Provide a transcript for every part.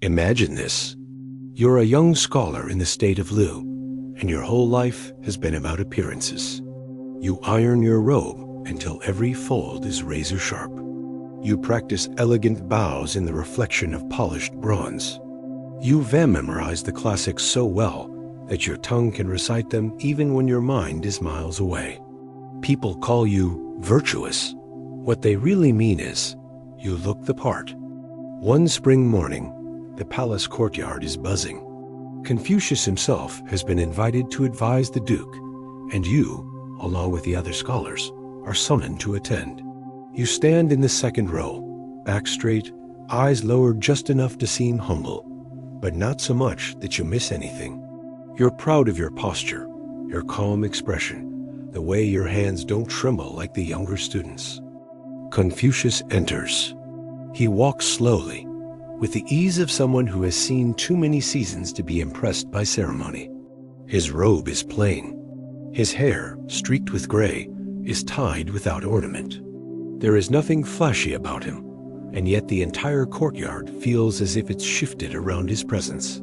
Imagine this. You're a young scholar in the state of Liu, and your whole life has been about appearances. You iron your robe until every fold is razor sharp. You practice elegant bows in the reflection of polished bronze. You've memorized the classics so well that your tongue can recite them even when your mind is miles away. People call you virtuous. What they really mean is, you look the part. One spring morning, the palace courtyard is buzzing. Confucius himself has been invited to advise the Duke, and you, along with the other scholars, are summoned to attend. You stand in the second row, back straight, eyes lowered just enough to seem humble, but not so much that you miss anything. You're proud of your posture, your calm expression, the way your hands don't tremble like the younger students. Confucius enters. He walks slowly, with the ease of someone who has seen too many seasons to be impressed by ceremony. His robe is plain. His hair, streaked with gray, is tied without ornament. There is nothing flashy about him, and yet the entire courtyard feels as if it's shifted around his presence.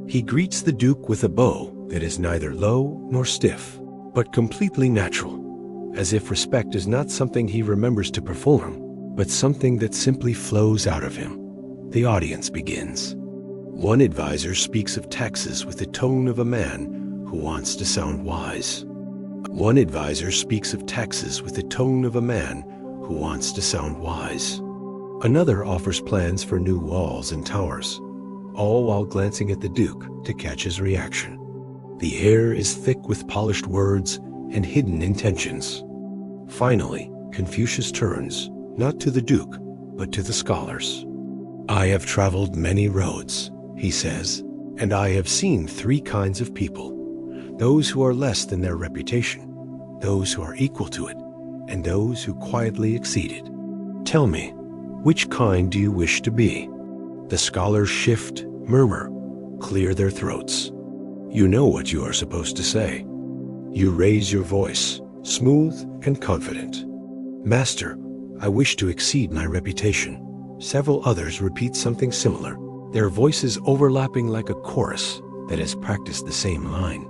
He greets the Duke with a bow that is neither low nor stiff, but completely natural, as if respect is not something he remembers to perform, but something that simply flows out of him. The audience begins. One advisor speaks of taxes with the tone of a man who wants to sound wise. One advisor speaks of taxes with the tone of a man who wants to sound wise. Another offers plans for new walls and towers, all while glancing at the Duke to catch his reaction. The air is thick with polished words and hidden intentions. Finally, Confucius turns, not to the Duke, but to the scholars. I have traveled many roads, he says, and I have seen three kinds of people: those who are less than their reputation, those who are equal to it, and those who quietly exceed it. Tell me, which kind do you wish to be? The scholars shift, murmur, clear their throats. You know what you are supposed to say. You raise your voice, smooth and confident. Master, I wish to exceed my reputation. Several others repeat something similar, their voices overlapping like a chorus that has practiced the same line.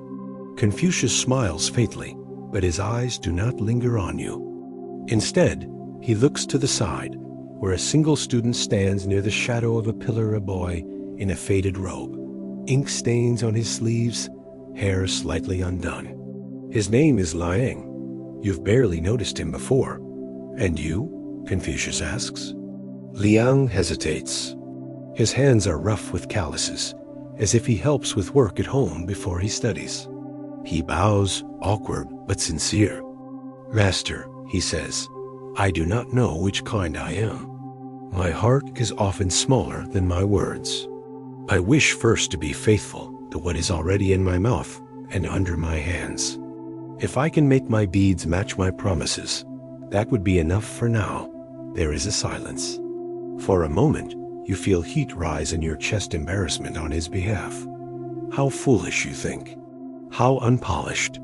Confucius smiles faintly, but his eyes do not linger on you. Instead, he looks to the side, where a single student stands near the shadow of a pillar, a boy in a faded robe, ink stains on his sleeves, hair slightly undone. His name is Leang. You've barely noticed him before. And you? Confucius asks. Leang hesitates. His hands are rough with calluses, as if he helps with work at home before he studies. He bows, awkward but sincere. Master, he says, I do not know which kind I am. My heart is often smaller than my words. I wish first to be faithful to what is already in my mouth and under my hands. If I can make my deeds match my promises, that would be enough for now. There is a silence. For a moment, you feel heat rise in your chest, embarrassment on his behalf. How foolish, you think. How unpolished.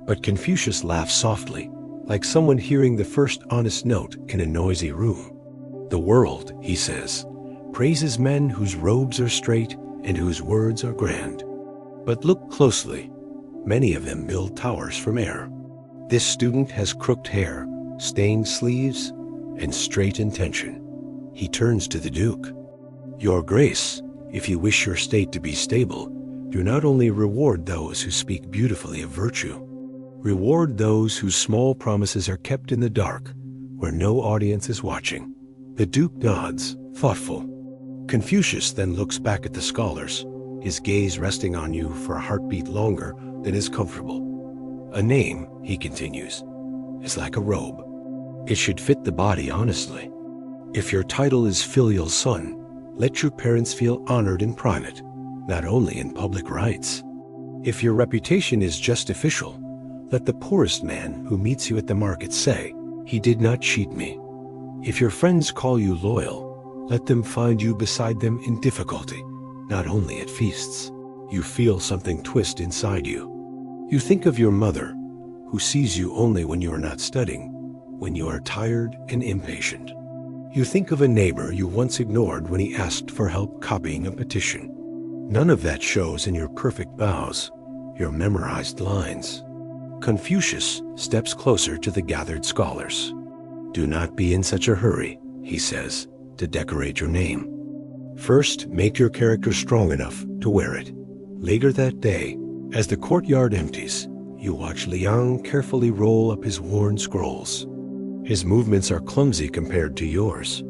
But Confucius laughs softly, like someone hearing the first honest note in a noisy room. The world, he says, praises men whose robes are straight and whose words are grand. But look closely. Many of them build towers from air. This student has crooked hair, stained sleeves, and straight intention. He turns to the Duke. Your Grace, if you wish your state to be stable, do not only reward those who speak beautifully of virtue. Reward those whose small promises are kept in the dark, where no audience is watching. The Duke nods, thoughtful. Confucius then looks back at the scholars, his gaze resting on you for a heartbeat longer than is comfortable. A name, he continues, is like a robe. It should fit the body honestly. If your title is filial son, let your parents feel honored in private, not only in public rites. If your reputation is just official, let the poorest man who meets you at the market say, he did not cheat me. If your friends call you loyal, let them find you beside them in difficulty, not only at feasts. You feel something twist inside you. You think of your mother, who sees you only when you are not studying, when you are tired and impatient. You think of a neighbor you once ignored when he asked for help copying a petition. None of that shows in your perfect bows, your memorized lines. Confucius steps closer to the gathered scholars. Do not be in such a hurry, he says, to decorate your name. First, make your character strong enough to wear it. Later that day, as the courtyard empties, you watch Leang carefully roll up his worn scrolls. His movements are clumsy compared to yours.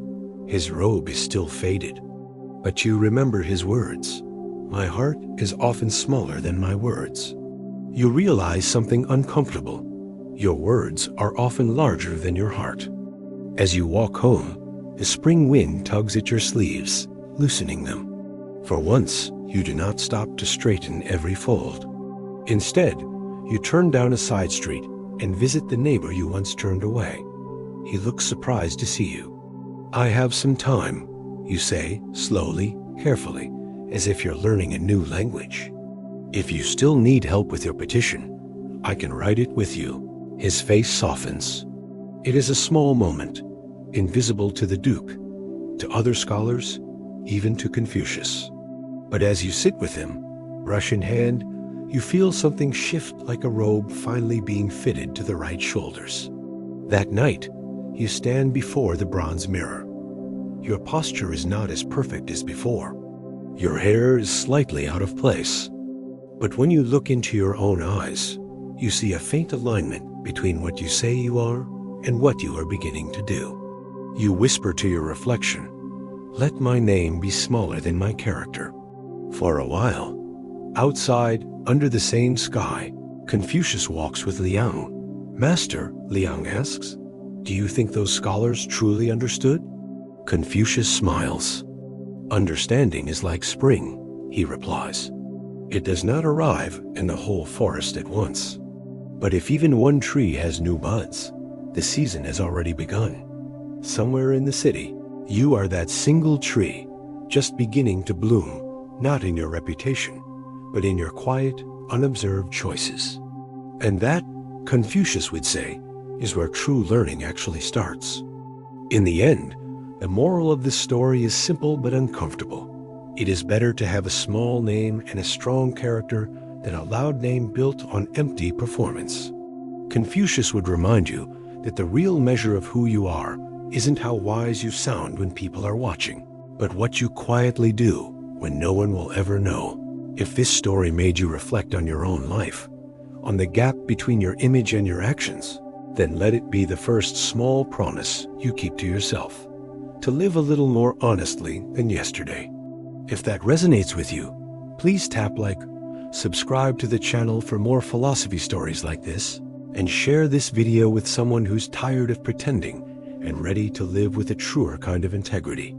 His robe is still faded. But you remember his words. My heart is often smaller than my words. You realize something uncomfortable. Your words are often larger than your heart. As you walk home, the spring wind tugs at your sleeves, loosening them. For once, you do not stop to straighten every fold. Instead, you turn down a side street and visit the neighbor you once turned away. He looks surprised to see you. I have some time, you say, slowly, carefully, as if you're learning a new language. If you still need help with your petition, I can write it with you. His face softens. It is a small moment, invisible to the Duke, to other scholars, even to Confucius. But as you sit with him, brush in hand, you feel something shift like a robe finally being fitted to the right shoulders. That night, you stand before the bronze mirror. Your posture is not as perfect as before. Your hair is slightly out of place. But when you look into your own eyes, you see a faint alignment between what you say you are and what you are beginning to do. You whisper to your reflection, "Let my name be smaller than my character." For a while, outside, under the same sky, Confucius walks with Leang. "Master," Leang asks, "do you think those scholars truly understood?" Confucius smiles. "Understanding is like spring," he replies. "It does not arrive in the whole forest at once. But if even one tree has new buds, the season has already begun. Somewhere in the city, you are that single tree, just beginning to bloom, not in your reputation, but in your quiet, unobserved choices." And that, Confucius would say, is where true learning actually starts. In the end, the moral of this story is simple but uncomfortable. It is better to have a small name and a strong character than a loud name built on empty performance. Confucius would remind you that the real measure of who you are isn't how wise you sound when people are watching, but what you quietly do when no one will ever know. If this story made you reflect on your own life, on the gap between your image and your actions, then let it be the first small promise you keep to yourself, to live a little more honestly than yesterday. If that resonates with you, please tap like, subscribe to the channel for more philosophy stories like this, and share this video with someone who's tired of pretending and ready to live with a truer kind of integrity.